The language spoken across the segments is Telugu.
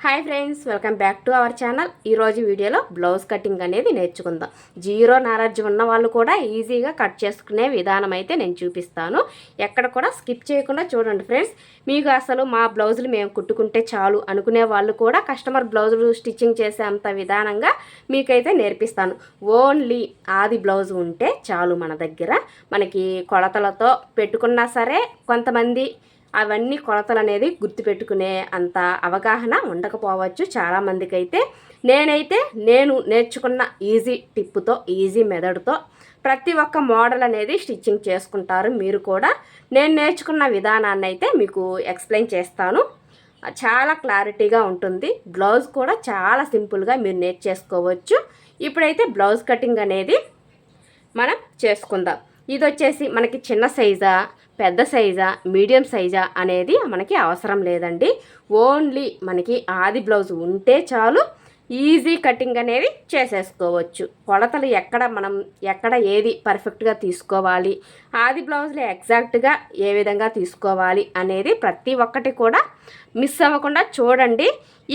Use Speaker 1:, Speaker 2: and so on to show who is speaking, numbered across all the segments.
Speaker 1: Hi friends, welcome back to our channel. ఈరోజు వీడియోలో బ్లౌజ్ కటింగ్ అనేది నేర్చుకుందాం. జీరో నాలెడ్జ్ ఉన్న వాళ్ళు కూడా ఈజీగా కట్ చేసుకునే విధానం అయితే నేను చూపిస్తాను. ఎక్కడ కూడా స్కిప్ చేయకుండా చూడండి ఫ్రెండ్స్. మీకు అసలు మా బ్లౌజులు మేము కుట్టుకుంటే చాలు అనుకునే వాళ్ళు కూడా కస్టమర్ బ్లౌజులు స్టిచ్చింగ్ చేసే అంత విధానంగా మీకైతే నేర్పిస్తాను. ఓన్లీ ఆది బ్లౌజ్ ఉంటే చాలు మన దగ్గర. మనకి కొలతలతో పెట్టుకున్నా సరే కొంతమంది అవన్నీ కొలతలు అనేది గుర్తుపెట్టుకునే అంత అవగాహన ఉండకపోవచ్చు చాలామందికి. అయితే నేను నేర్చుకున్న ఈజీ టిప్పుతో, ఈజీ మెథడ్తో ప్రతి ఒక్క మోడల్ అనేది స్టిచ్చింగ్ చేసుకుంటారు. మీరు కూడా నేను నేర్చుకున్న విధానాన్ని అయితే మీకు ఎక్స్ప్లెయిన్ చేస్తాను. చాలా క్లారిటీగా ఉంటుంది. బ్లౌజ్ కూడా చాలా సింపుల్గా మీరు నేర్చేసుకోవచ్చు. ఇప్పుడైతే బ్లౌజ్ కటింగ్ అనేది మనం చేసుకుందాం. ఇది వచ్చేసి మనకి చిన్న సైజా, పెద్ద సైజా, మీడియం సైజా అనేది మనకి అవసరం లేదండి. ఓన్లీ మనకి ఆది బ్లౌజ్ ఉంటే చాలు, ఈజీ కటింగ్ అనేది చేసేసుకోవచ్చు. కొలతలు ఎక్కడ ఏది పర్ఫెక్ట్గా తీసుకోవాలి, ఆది బ్లౌజ్లో ఎగ్జాక్ట్గా ఏ విధంగా తీసుకోవాలి అనేది ప్రతి ఒక్కటి కూడా మిస్ అవ్వకుండా చూడండి.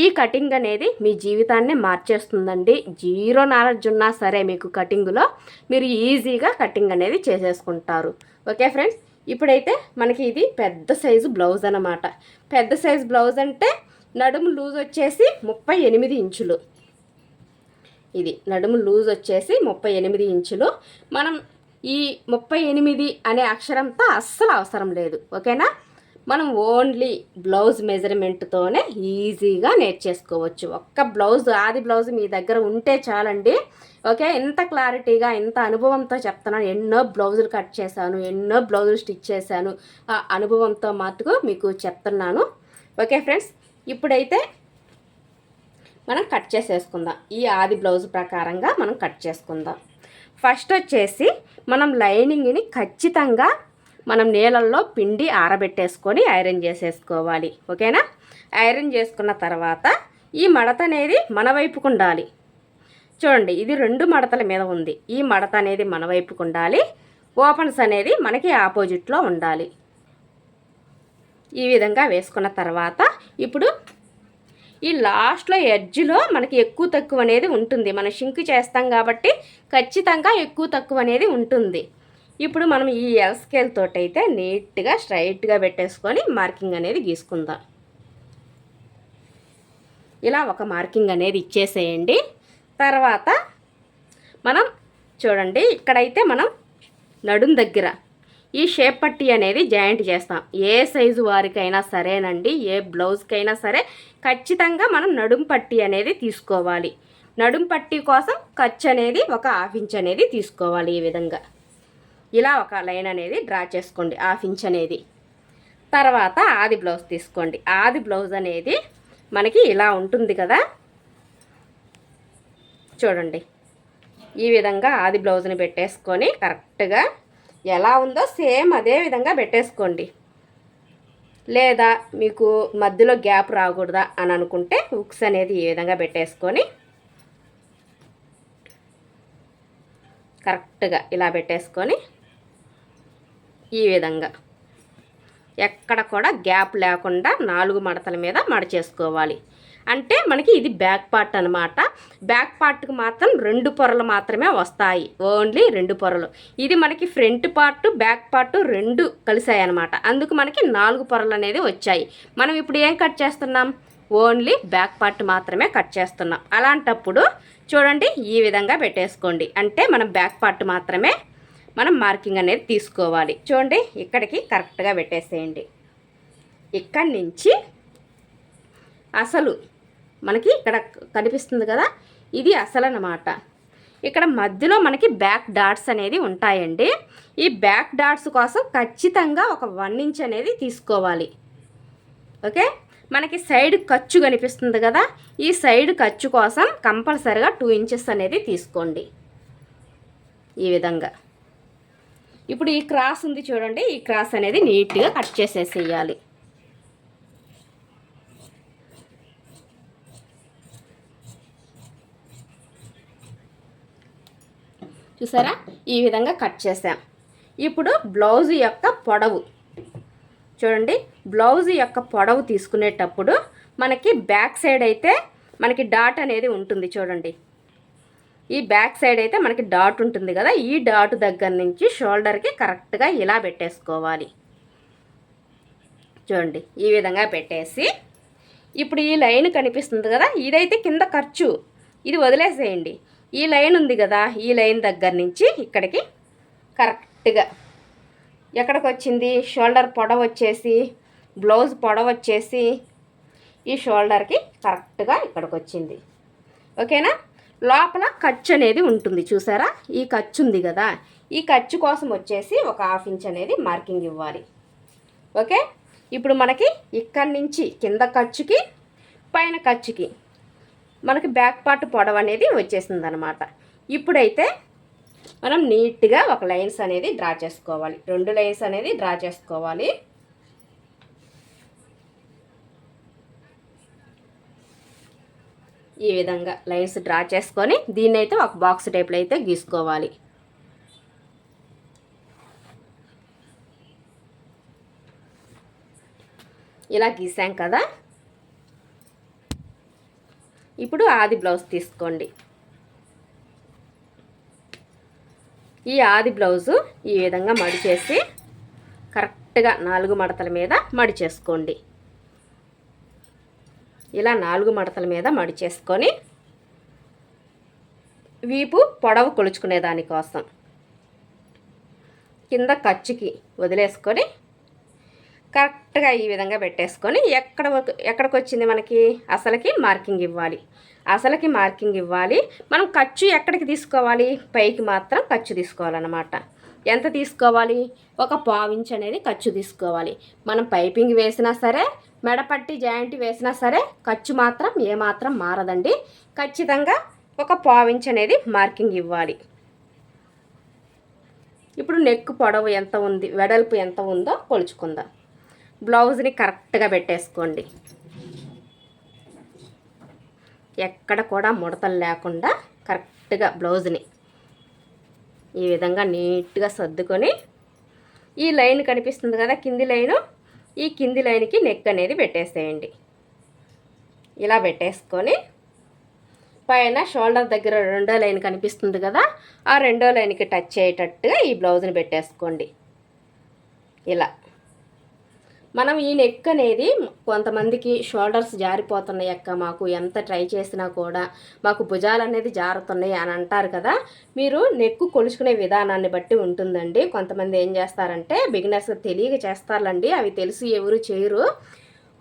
Speaker 1: ఈ కటింగ్ అనేది మీ జీవితాన్ని మార్చేస్తుందండి. జీరో నాలెడ్జ్ ఉన్నా సరే మీకు కటింగ్లో మీరు ఈజీగా కటింగ్ అనేది చేసేసుకుంటారు. ఓకే ఫ్రెండ్స్, ఇప్పుడైతే మనకి ఇది పెద్ద సైజు బ్లౌజ్ అన్నమాట. పెద్ద సైజు బ్లౌజ్ అంటే నడుము లూజ్ వచ్చేసి 38 ఇంచులు. ఇది నడుము లూజ్ వచ్చేసి 38 ఇంచులు. మనం ఈ 38 అనే అక్షరంతో అస్సలు అవసరం లేదు. ఓకేనా? మనం ఓన్లీ బ్లౌజ్ మెజర్మెంట్తోనే ఈజీగా నేర్చేసుకోవచ్చు. ఒక్క బ్లౌజ్, ఆది బ్లౌజ్ మీ దగ్గర ఉంటే చాలండి. ఓకే, ఎంత క్లారిటీగా, ఎంత అనుభవంతో చెప్తున్నాను. ఎన్నో బ్లౌజులు కట్ చేశాను, ఎన్నో బ్లౌజులు స్టిచ్ చేశాను. ఆ అనుభవంతో మటుకు మీకు చెప్తున్నాను. ఓకే ఫ్రెండ్స్, ఇప్పుడైతే మనం కట్ చేసేసుకుందాం. ఈ ఆది బ్లౌజ్ ప్రకారంగా మనం కట్ చేసుకుందాం. ఫస్ట్ వచ్చేసి మనం లైనింగ్ని ఖచ్చితంగా మనం నీళ్ళల్లో పిండి ఆరబెట్టేసుకొని ఐరన్ చేసేసుకోవాలి. ఓకేనా? ఐరన్ చేసుకున్న తర్వాత ఈ మడత అనేది మన వైపుకు ఉండాలి. చూడండి, ఇది 2 మడతల మీద ఉంది. ఈ మడత అనేది మన వైపుకు ఉండాలి. ఓపెన్స్ అనేది మనకి ఆపోజిట్లో ఉండాలి. ఈ విధంగా వేసుకున్న తర్వాత ఇప్పుడు ఈ లాస్ట్లో ఎడ్జ్లో మనకి ఎక్కువ తక్కువ అనేది ఉంటుంది. మనం షింక్ చేస్తాం కాబట్టి ఖచ్చితంగా ఎక్కువ తక్కువ అనేది ఉంటుంది. ఇప్పుడు మనం ఈ ఎల్ స్కేల్ తోటి అయితే నీట్గా స్ట్రైట్గా పెట్టేసుకొని మార్కింగ్ అనేది గీసుకుందాం. ఇలా ఒక మార్కింగ్ అనేది ఇచ్చేసేయండి. తర్వాత మనం చూడండి, ఇక్కడైతే మనం నడుం దగ్గర ఈ షేప్ పట్టీ అనేది జాయింట్ చేస్తాం. ఏ సైజు వారికైనా సరేనండి, ఏ బ్లౌజ్కైనా సరే ఖచ్చితంగా మనం నడుం పట్టీ అనేది తీసుకోవాలి. నడుం పట్టీ కోసం ఖర్చు అనేది ఒక 1/2 ఇంచ్ అనేది తీసుకోవాలి. ఈ విధంగా ఇలా ఒక లైన్ అనేది డ్రా చేసుకోండి, 1/2 ఇంచ్ అనేది. తర్వాత ఆది బ్లౌజ్ తీసుకోండి. ఆది బ్లౌజ్ అనేది మనకి ఇలా ఉంటుంది కదా, చూడండి. ఈ విధంగా ఆది బ్లౌజ్ని పెట్టేసుకొని కరెక్ట్గా ఎలా ఉందో సేమ్ అదే విధంగా పెట్టేసుకోండి. లేదా మీకు మధ్యలో గ్యాప్ రాకూడదా అని అనుకుంటే హుక్స్ అనేది ఈ విధంగా పెట్టేసుకొని కరెక్ట్గా ఇలా పెట్టేసుకొని ఈ విధంగా ఎక్కడ కూడా గ్యాప్ లేకుండా 4 మడతల మీద మడచేసుకోవాలి. అంటే మనకి ఇది బ్యాక్ పార్ట్ అనమాట. బ్యాక్ పార్ట్కి మాత్రం 2 పొరలు మాత్రమే వస్తాయి. ఓన్లీ 2 పొరలు. ఇది మనకి ఫ్రంట్ పార్ట్, బ్యాక్ పార్ట్ 2 కలిసాయి అనమాట. అందుకు మనకి 4 పొరలు అనేది వచ్చాయి. మనం ఇప్పుడు ఏం కట్ చేస్తున్నాం? ఓన్లీ బ్యాక్ పార్ట్ మాత్రమే కట్ చేస్తున్నాం. అలాంటప్పుడు చూడండి, ఈ విధంగా పెట్టేసుకోండి. అంటే మనం బ్యాక్ పార్ట్ మాత్రమే మనం మార్కింగ్ అనేది తీసుకోవాలి. చూడండి, ఇక్కడికి కరెక్ట్గా పెట్టేసేయండి. ఇక్కడి నుంచి అసలు మనకి ఇక్కడ కనిపిస్తుంది కదా, ఇది అసలు అన్నమాట. ఇక్కడ మధ్యలో మనకి బ్యాక్ డాట్స్ అనేది ఉంటాయండి. ఈ బ్యాక్ డాట్స్ కోసం ఖచ్చితంగా ఒక 1 ఇంచ్ అనేది తీసుకోవాలి. ఓకే, మనకి సైడ్ ఖర్చు కనిపిస్తుంది కదా, ఈ సైడ్ ఖర్చు కోసం కంపల్సరిగా 2 ఇంచెస్ అనేది తీసుకోండి. ఈ విధంగా ఇప్పుడు ఈ క్రాస్ ఉంది చూడండి, ఈ క్రాస్ అనేది నీట్గా కట్ చేసేసేయాలి. చూసారా, ఈ విధంగా కట్ చేసాం. ఇప్పుడు బ్లౌజ్ యొక్క పొడవు చూడండి, బ్లౌజ్ యొక్క పొడవు తీసుకునేటప్పుడు మనకి బ్యాక్ సైడ్ అయితే మనకి డాట్ అనేది ఉంటుంది చూడండి. ఈ బ్యాక్ సైడ్ అయితే మనకి డాట్ ఉంటుంది కదా, ఈ డాట్ దగ్గర నుంచి షోల్డర్కి కరెక్ట్గా ఇలా పెట్టేసుకోవాలి. చూడండి ఈ విధంగా పెట్టేసి ఇప్పుడు ఈ లైన్ కనిపిస్తుంది కదా, ఇదైతే కింద ఖర్చు, ఇది వదిలేసేయండి. ఈ లైన్ ఉంది కదా, ఈ లైన్ దగ్గర నుంచి ఇక్కడికి కరెక్ట్గా ఎక్కడికి వచ్చింది, షోల్డర్ పొడవు వచ్చేసి, బ్లౌజ్ పొడవు వచ్చేసి ఈ షోల్డర్కి కరెక్ట్గా ఇక్కడికి వచ్చింది. ఓకేనా. లోపల ఖర్చు అనేది ఉంటుంది చూసారా, ఈ ఖర్చు ఉంది కదా, ఈ ఖర్చు కోసం వచ్చేసి ఒక 1/2 ఇంచ్ అనేది మార్కింగ్ ఇవ్వాలి. ఓకే. ఇప్పుడు మనకి ఇక్కడి నుంచి కింద ఖర్చుకి పైన ఖర్చుకి మనకి బ్యాక్ పార్ట్ పొడవు అనేది వచ్చేసింది అనమాట. ఇప్పుడైతే మనం నీట్గా ఒక లైన్స్ అనేది డ్రా చేసుకోవాలి, 2 లైన్స్ అనేది డ్రా చేసుకోవాలి. ఈ విధంగా లైన్స్ డ్రా చేసుకొని దీన్ని అయితే ఒక బాక్స్ టైప్లో అయితే గీసుకోవాలి. ఇలా గీసాం కదా. ఇప్పుడు ఆది బ్లౌజ్ తీసుకోండి. ఈ ఆది బ్లౌజు ఈ విధంగా మడిచేసి కరెక్ట్గా 4 మడతల మీద మడిచేసుకోండి. ఇలా 4 మడతల మీద మడిచేసుకొని వీపు పొడవు కొలుచుకునే దానికోసం కింద ఖర్చుకి వదిలేసుకొని కరెక్ట్గా ఈ విధంగా పెట్టేసుకొని ఎక్కడికి వచ్చింది మనకి అసలుకి మార్కింగ్ ఇవ్వాలి. అసలుకి మార్కింగ్ ఇవ్వాలి. మనం ఖర్చు ఎక్కడికి తీసుకోవాలి, పైకి మాత్రం ఖర్చు తీసుకోవాలన్నమాట. ఎంత తీసుకోవాలి, ఒక 1/4 ఇంచ్ అనేది ఖర్చు తీసుకోవాలి. మనం పైపింగ్ వేసినా సరే, మెడపట్టి జాయింట్ వేసినా సరే ఖర్చు మాత్రం ఏమాత్రం మారదండి. ఖచ్చితంగా ఒక 1/4 ఇంచ్ అనేది మార్కింగ్ ఇవ్వాలి. ఇప్పుడు నెక్ పొడవు ఎంత ఉంది, వెడల్పు ఎంత ఉందో కొలుచుకుందాం. బ్లౌజ్ని కరెక్ట్గా పెట్టేసుకోండి. ఎక్కడ కూడా ముడతలు లేకుండా కరెక్ట్గా బ్లౌజ్ని ఈ విధంగా నీట్గా సర్దుకొని ఈ లైన్ కనిపిస్తుంది కదా కింది లైను, ఈ కింది లైన్కి నెక్ అనేది పెట్టేసేయండి. ఇలా పెట్టేసుకొని పైన షోల్డర్ దగ్గర 2వ లైన్ కనిపిస్తుంది కదా, ఆ 2వ లైన్కి టచ్ అయ్యేటట్టుగా ఈ బ్లౌజ్ని పెట్టేసుకోండి. ఇలా మనం ఈ నెక్ అనేది కొంతమందికి షోల్డర్స్ జారిపోతున్నాయి అక్క, మాకు ఎంత ట్రై చేసినా కూడా మాకు భుజాలు అనేది జారుతున్నాయి అని అంటారు కదా. మీరు నెక్ కొలుచుకునే విధానాన్ని బట్టి ఉంటుందండి. కొంతమంది ఏం చేస్తారంటే బిగినర్స్ తెలియక చేస్తారులండి, అవి తెలిసి ఎవరు చేయరు.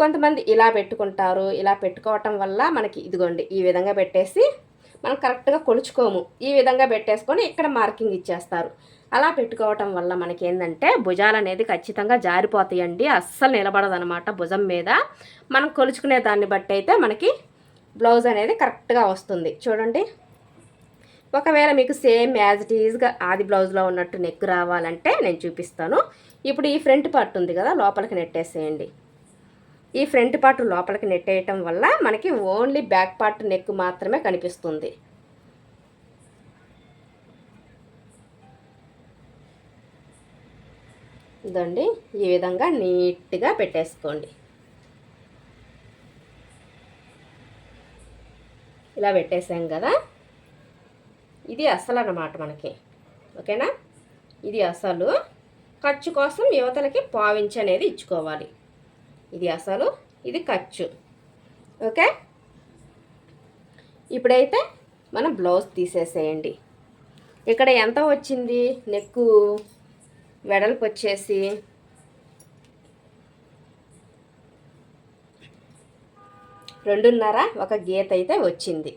Speaker 1: కొంతమంది ఇలా పెట్టుకుంటారు. ఇలా పెట్టుకోవటం వల్ల మనకి ఇదిగోండి ఈ విధంగా పెట్టేసి మనం కరెక్ట్గా కొలుచుకోము, ఈ విధంగా పెట్టేసుకొని ఇక్కడ మార్కింగ్ ఇచ్చేస్తారు. అలా పెట్టుకోవటం వల్ల మనకి ఏంటంటే భుజాలు అనేది ఖచ్చితంగా జారిపోతాయండి, అస్సలు నిలబడదనమాట భుజం మీద. మనం కొలుచుకునే దాన్ని బట్టి అయితే మనకి బ్లౌజ్ అనేది కరెక్ట్గా వస్తుంది. చూడండి, ఒకవేళ మీకు సేమ్ యాజ్ ఇట్ ఈజ్గా ఆది బ్లౌజ్లో ఉన్నట్టు నెక్ రావాలంటే నేను చూపిస్తాను. ఇప్పుడు ఈ ఫ్రంట్ పార్ట్ ఉంది కదా, లోపలికి నెట్టేసేయండి. ఈ ఫ్రంట్ పార్ట్ లోపలికి నెట్టేయటం వల్ల మనకి ఓన్లీ బ్యాక్ పార్ట్ నెక్ మాత్రమే కనిపిస్తుంది. ఇదండి ఈ విధంగా నీట్గా పెట్టేసుకోండి. ఇలా పెట్టేసాం కదా, ఇది అసలు అన్నమాట మనకి. ఓకేనా. ఇది అసలు. ఖర్చు కోసం యువతలకి 1/4 ఇంచ్ అనేది ఇచ్చుకోవాలి. ఇది అసలు, ఇది ఖర్చు. ఓకే. ఇప్పుడైతే మనం బ్లౌజ్ తీసేసేయండి. ఇక్కడ ఎంత వచ్చింది, నెక్కు వెడల్పు వచ్చేసి 2.5 ఒక గీత అయితే వచ్చింది.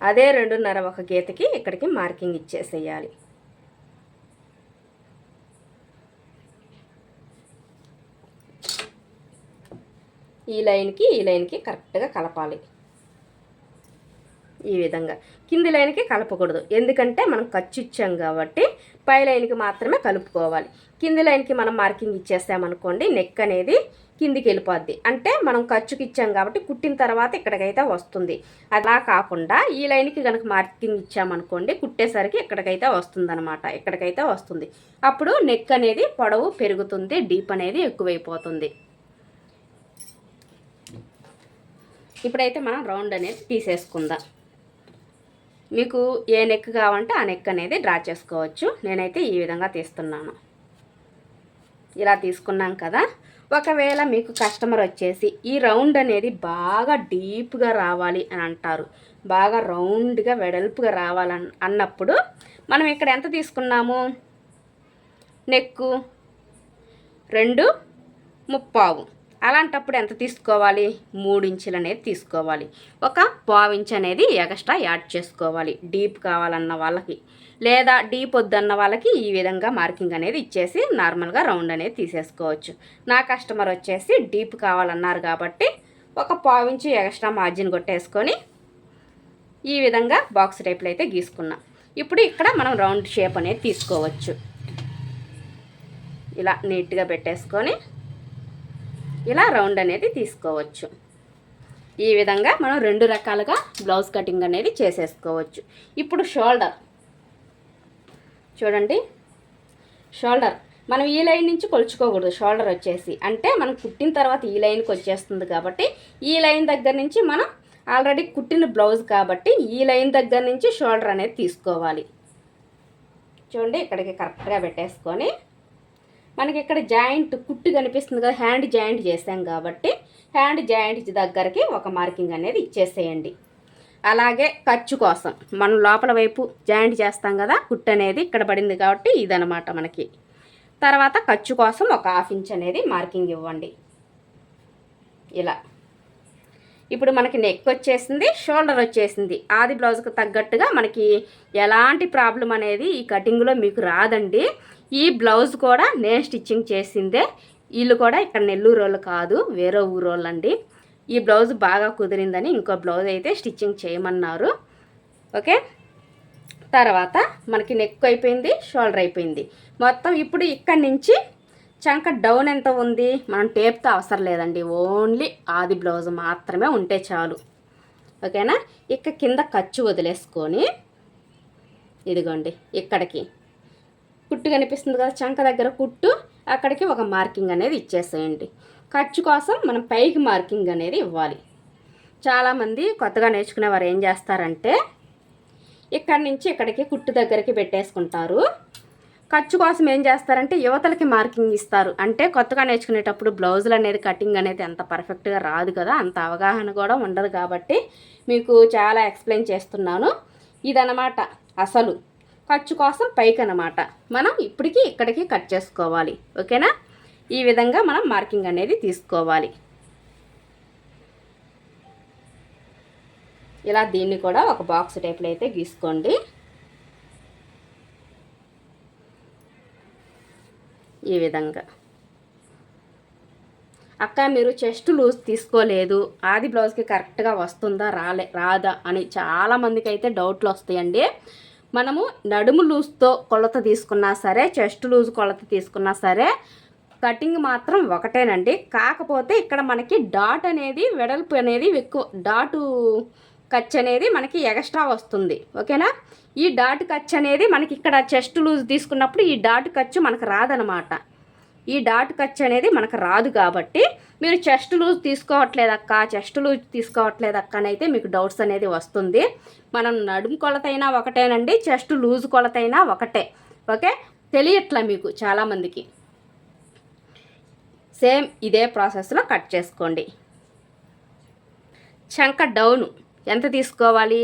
Speaker 1: అదే 2.5 ఒక గీతకి ఇక్కడికి మార్కింగ్ ఇచ్చేసేయాలి. ఈ లైన్కి కరెక్ట్గా కలపాలి. ఈ విధంగా కింది లైన్కి కలపకూడదు, ఎందుకంటే మనం ఖర్చు ఇచ్చాం కాబట్టి పై లైన్కి మాత్రమే కలుపుకోవాలి. కింది లైన్కి మనం మార్కింగ్ ఇచ్చేసామనుకోండి, నెక్ అనేది కిందికి వెళ్ళిపోద్ది. అంటే మనం ఖర్చుకి ఇచ్చాం కాబట్టి కుట్టిన తర్వాత ఇక్కడికైతే వస్తుంది. అలా కాకుండా ఈ లైన్కి కనుక మార్కింగ్ ఇచ్చామనుకోండి, కుట్టేసరికి ఇక్కడికైతే వస్తుందన్నమాట, ఇక్కడికైతే వస్తుంది. అప్పుడు నెక్ అనేది పొడవు పెరుగుతుంది, డీప్ అనేది ఎక్కువైపోతుంది. ఇప్పుడైతే మనం రౌండ్ అనేది తీసేసుకుందాం. మీకు ఏ నెక్ కావాలంటే ఆ నెక్ అనేది డ్రా చేసుకోవచ్చు. నేనైతే ఈ విధంగా తీస్తున్నాను. ఇలా తీసుకున్నాం కదా. ఒకవేళ మీకు కస్టమర్ వచ్చేసి ఈ రౌండ్ అనేది బాగా డీప్గా రావాలి అని అంటారు, బాగా రౌండ్గా వెడల్పుగా రావాలని అన్నప్పుడు మనం ఇక్కడ ఎంత తీసుకున్నాము, నెక్కు 2.35. అలాంటప్పుడు ఎంత తీసుకోవాలి, 3 ఇంచులు అనేది తీసుకోవాలి. ఒక 1/4 ఇంచ్ అనేది ఎక్స్ట్రా యాడ్ చేసుకోవాలి డీప్ కావాలన్న వాళ్ళకి. లేదా డీప్ వద్దన్న వాళ్ళకి ఈ విధంగా మార్కింగ్ అనేది ఇచ్చేసి నార్మల్గా రౌండ్ అనేది తీసేసుకోవచ్చు. నా కస్టమర్ వచ్చేసి డీప్ కావాలన్నారు కాబట్టి ఒక 1/4 ఇంచ్ ఎక్స్ట్రా మార్జిన్ కొట్టేసుకొని ఈ విధంగా బాక్స్ టైప్లో అయితే గీసుకున్నాం. ఇప్పుడు ఇక్కడ మనం రౌండ్ షేప్ అనేది తీసుకోవచ్చు. ఇలా నీట్గా పెట్టేసుకొని ఇలా రౌండ్ అనేది తీసుకోవచ్చు. ఈ విధంగా మనం 2 రకాలుగా బ్లౌజ్ కటింగ్ అనేది చేసేసుకోవచ్చు. ఇప్పుడు షోల్డర్ చూడండి. షోల్డర్ మనం ఈ లైన్ నుంచి కొలుచుకోకూడదు. షోల్డర్ వచ్చేసి అంటే మనం కుట్టిన తర్వాత ఈ లైన్కి వచ్చేస్తుంది కాబట్టి ఈ లైన్ దగ్గర నుంచి మనం ఆల్రెడీ కుట్టిన బ్లౌజ్ కాబట్టి ఈ లైన్ దగ్గర నుంచి షోల్డర్ అనేది తీసుకోవాలి. చూడండి, ఇక్కడికి కరెక్ట్గా పెట్టేసుకొని మనకి ఇక్కడ జాయింట్ కుట్టు కనిపిస్తుంది కదా, హ్యాండ్ జాయింట్ చేసాం కాబట్టి హ్యాండ్ జాయింట్ దగ్గరికి ఒక మార్కింగ్ అనేది ఇచ్చేసేయండి. అలాగే ఖర్చు కోసం మనం లోపల వైపు జాయింట్ చేస్తాం కదా, కుట్టు అనేది ఇక్కడ పడింది కాబట్టి ఇదనమాట మనకి. తర్వాత ఖర్చు కోసం ఒక 1/2 ఇంచ్ అనేది మార్కింగ్ ఇవ్వండి. ఇలా ఇప్పుడు మనకి నెక్ వచ్చేసింది, షోల్డర్ వచ్చేసింది. ఆది బ్లౌజ్కి తగ్గట్టుగా మనకి ఎలాంటి ప్రాబ్లం అనేది ఈ కటింగ్లో మీకు రాదండి. ఈ బ్లౌజ్ కూడా నేను స్టిచ్చింగ్ చేసిందే. వీళ్ళు కూడా ఇక్కడ నెల్లూరు వాళ్ళు కాదు, వేరే ఊరు వాళ్ళు అండి. ఈ బ్లౌజ్ బాగా కుదిరిందని ఇంకో బ్లౌజ్ అయితే స్టిచ్చింగ్ చేయమన్నారు. ఓకే, తర్వాత మనకి నెక్ అయిపోయింది, షోల్డర్ అయిపోయింది మొత్తం. ఇప్పుడు ఇక్కడి నుంచి చంక డౌన్ ఎంత ఉంది, మనం టేప్తో అవసరం లేదండి, ఓన్లీ ఆది బ్లౌజ్ మాత్రమే ఉంటే చాలు. ఓకేనా. ఇక కింద ఖర్చు వదిలేసుకొని ఇదిగోండి ఇక్కడికి కుట్టు కనిపిస్తుంది కదా, చంక దగ్గర కుట్టు, అక్కడికి ఒక మార్కింగ్ అనేది ఇచ్చేసేయండి. ఖర్చు కోసం మనం పైకి మార్కింగ్ అనేది ఇవ్వాలి. చాలామంది కొత్తగా నేర్చుకునేవారు ఏం చేస్తారంటే ఇక్కడి నుంచి ఇక్కడికి కుట్టు దగ్గరికి పెట్టేసుకుంటారు. ఖర్చు కోసం ఏం చేస్తారంటే యువతలకి మార్కింగ్ ఇస్తారు. అంటే కొత్తగా నేర్చుకునేటప్పుడు బ్లౌజులు అనేది కటింగ్ అనేది అంత పర్ఫెక్ట్గా రాదు కదా, అంత అవగాహన కూడా ఉండదు కాబట్టి మీకు చాలా ఎక్స్ప్లెయిన్ చేస్తున్నాను. ఇదన్నమాట అసలు ఖర్చు కోసం పైకి అన్నమాట. మనం ఇప్పటికి ఇక్కడికి కట్ చేసుకోవాలి. ఓకేనా. ఈ విధంగా మనం మార్కింగ్ అనేది తీసుకోవాలి. ఇలా దీన్ని కూడా ఒక బాక్స్ టైప్లో అయితే గీసుకోండి. ఈ విధంగా. అక్క మీరు చెస్ట్ లూజ్ తీసుకోలేదు, ఆది బ్లౌజ్కి కరెక్ట్గా వస్తుందా రాదా అని చాలామందికి అయితే డౌట్లు వస్తాయండి. మనము నడుము లూజ్తో కొలత తీసుకున్నా సరే, చెస్ట్ లూజ్ కొలత తీసుకున్నా సరే కటింగ్ మాత్రం ఒకటేనండి. కాకపోతే ఇక్కడ మనకి డాట్ అనేది వెడల్పు అనేది ఎక్కువ, డాటు ఖర్చు అనేది మనకి ఎక్స్ట్రా వస్తుంది. ఓకేనా. ఈ డాట్ ఖర్చు అనేది మనకి ఇక్కడ చెస్ట్ లూజ్ తీసుకున్నప్పుడు ఈ డాట్ ఖర్చు మనకు రాదనమాట. ఈ డాట్ ఖర్చు అనేది మనకు రాదు కాబట్టి మీరు చెస్ట్ లూజ్ తీసుకోవట్లేదక్క, చెస్ట్ లూజ్ తీసుకోవట్లేదక్క అని అయితే మీకు డౌట్స్ అనేది వస్తుంది. మనం నడుము కొలతైనా ఒకటేనండి, చెస్ట్ లూజ్ కొలతైనా ఒకటే. ఓకే, తెలియట్లా మీకు చాలామందికి. సేమ్ ఇదే ప్రాసెస్లో కట్ చేసుకోండి. చంక డౌను ఎంత తీసుకోవాలి,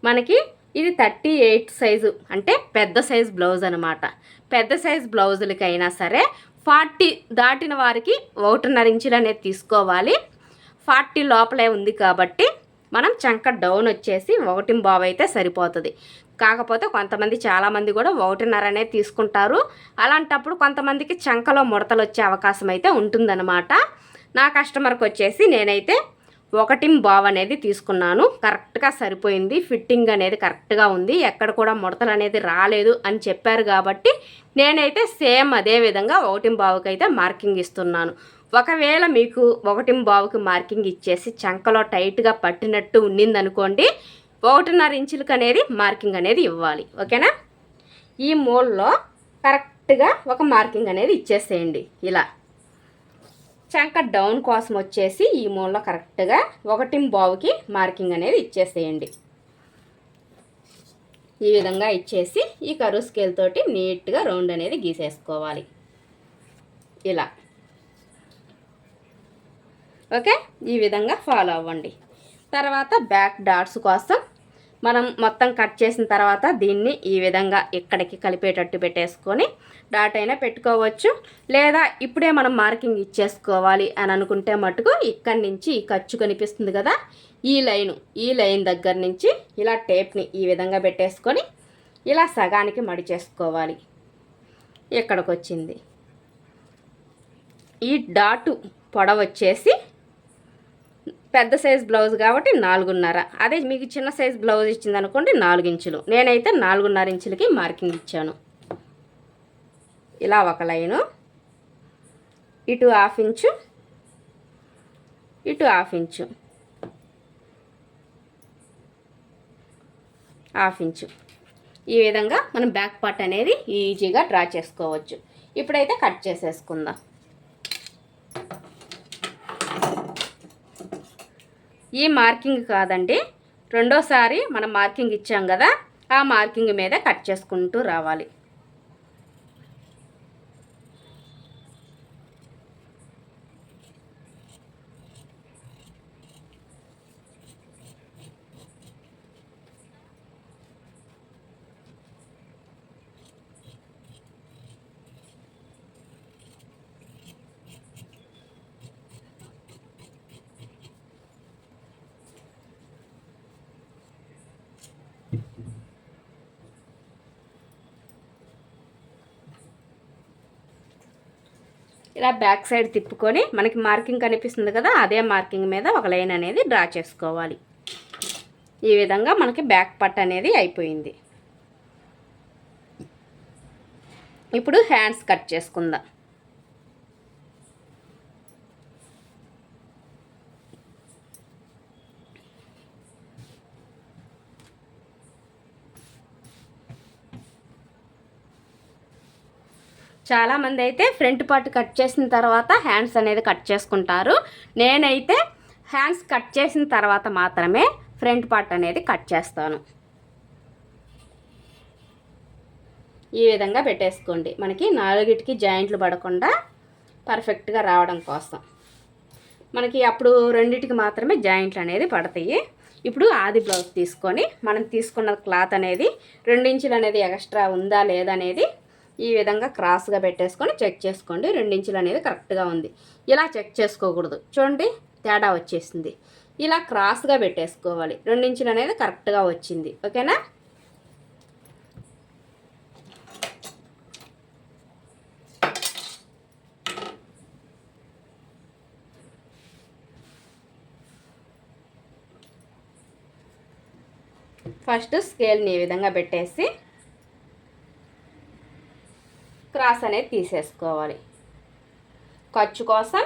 Speaker 1: మనకి ఇది 38 సైజు అంటే పెద్ద సైజ్ బ్లౌజ్ అనమాట. పెద్ద సైజ్ బ్లౌజులకైనా సరే 40 దాటిన వారికి 1.5 ఇంచులు అనేది తీసుకోవాలి. 40 లోపలే ఉంది కాబట్టి మనం చంక డౌన్ వచ్చేసి 1.5 అయితే సరిపోతుంది. కాకపోతే కొంతమంది చాలామంది కూడా 1.5 అనేది తీసుకుంటారు. అలాంటప్పుడు కొంతమందికి చంకలో ముడతలు వచ్చే అవకాశం అయితే ఉంటుందన్నమాట. నా కస్టమర్కి వచ్చేసి నేనైతే 1.5 అనేది తీసుకున్నాను. కరెక్ట్గా సరిపోయింది, ఫిట్టింగ్ అనేది కరెక్ట్గా ఉంది, ఎక్కడ కూడా ముడతలు అనేది రాలేదు అని చెప్పారు కాబట్టి నేనైతే సేమ్ అదే విధంగా 1.5కి అయితే మార్కింగ్ ఇస్తున్నాను. ఒకవేళ మీకు 1.5కి మార్కింగ్ ఇచ్చేసి చంకలో టైట్గా పట్టినట్టు ఉండిందనుకోండి, 1.5 ఇంచులకు అనేది మార్కింగ్ అనేది ఇవ్వాలి. ఓకేనా. ఈ మూలలో కరెక్ట్గా ఒక మార్కింగ్ అనేది ఇచ్చేసేయండి. ఇలా చంక డౌన్ కోసం వచ్చేసి ఈ మూలలో కరెక్ట్గా 1.5కి మార్కింగ్ అనేది ఇచ్చేసేయండి. ఈ విధంగా ఇచ్చేసి ఈ కరువు స్కేల్ తోటి నీట్గా రౌండ్ అనేది గీసేసుకోవాలి ఇలా. ఓకే, ఈ విధంగా ఫాలో అవ్వండి. తర్వాత బ్యాక్ డాట్స్ కోసం మనం మొత్తం కట్ చేసిన తర్వాత దీన్ని ఈ విధంగా ఇక్కడికి కలిపేటట్టు పెట్టేసుకొని డాట్ అయినా పెట్టుకోవచ్చు, లేదా ఇప్పుడే మనం మార్కింగ్ ఇచ్చేసుకోవాలి అని అనుకుంటే మటుకు ఇక్కడి నుంచి ఈ ఖర్చు కనిపిస్తుంది కదా, ఈ లైన్ దగ్గర నుంచి ఇలా టేప్ని ఈ విధంగా పెట్టేసుకొని ఇలా సగానికి మడిచేసుకోవాలి. ఇక్కడికి వచ్చింది. ఈ డాటు పొడవు వచ్చేసి పెద్ద సైజ్ బ్లౌజ్ కాబట్టి 4.5. అదే మీకు చిన్న సైజ్ బ్లౌజ్ ఇచ్చింది అనుకోండి 4 ఇంచులు. నేనైతే 4.5 ఇంచులకి మార్కింగ్ ఇచ్చాను. ఇలా ఒక లైను, ఇటు 1/2 ఇంచు, ఇటు 1/2 ఇంచు, 1/2 ఇంచు. ఈ విధంగా మనం బ్యాక్ పార్ట్ అనేది ఈజీగా డ్రా చేసుకోవచ్చు. ఇప్పుడైతే కట్ చేసేసుకుందాం. ఈ మార్కింగ్ కాదండి, రెండోసారి మనం మార్కింగ్ ఇచ్చాం కదా, ఆ మార్కింగ్ మీద కట్ చేసుకుంటూ రావాలి. ఇలా బ్యాక్ సైడ్ తిప్పుకొని మనకి మార్కింగ్ కనిపిస్తుంది కదా, అదే మార్కింగ్ మీద ఒక లైన్ అనేది డ్రా చేసుకోవాలి. ఈ విధంగా మనకి బ్యాక్ పార్ట్ అనేది అయిపోయింది. ఇప్పుడు హ్యాండ్స్ కట్ చేసుకుందాం. చాలామంది అయితే ఫ్రంట్ పార్ట్ కట్ చేసిన తర్వాత హ్యాండ్స్ అనేది కట్ చేసుకుంటారు. నేనైతే హ్యాండ్స్ కట్ చేసిన తర్వాత మాత్రమే ఫ్రంట్ పార్ట్ అనేది కట్ చేస్తాను. ఈ విధంగా పెట్టేసుకోండి. మనకి 4కి జాయింట్లు పడకుండా పర్ఫెక్ట్గా రావడం కోసం. మనకి అప్పుడు 2కి మాత్రమే జాయింట్లు అనేది పడతాయి. ఇప్పుడు ఆది బ్లౌజ్ తీసుకొని మనం తీసుకున్న క్లాత్ అనేది 2 ఇంచులు అనేది ఎక్స్ట్రా ఉందా లేదా అనేది ఈ విధంగా క్రాస్గా పెట్టేసుకొని చెక్ చేసుకోండి. 2 ఇంచులు అనేది కరెక్ట్గా ఉంది. ఇలా చెక్ చేసుకోకూడదు, చూడండి తేడా వచ్చేసింది. ఇలా క్రాస్గా పెట్టేసుకోవాలి. 2 ఇంచులు అనేది కరెక్ట్గా వచ్చింది. ఓకేనా? ఫస్ట్ స్కేల్ని ఈ విధంగా పెట్టేసి క్రాస్ అనేది తీసేసుకోవాలి. ఖర్చు కోసం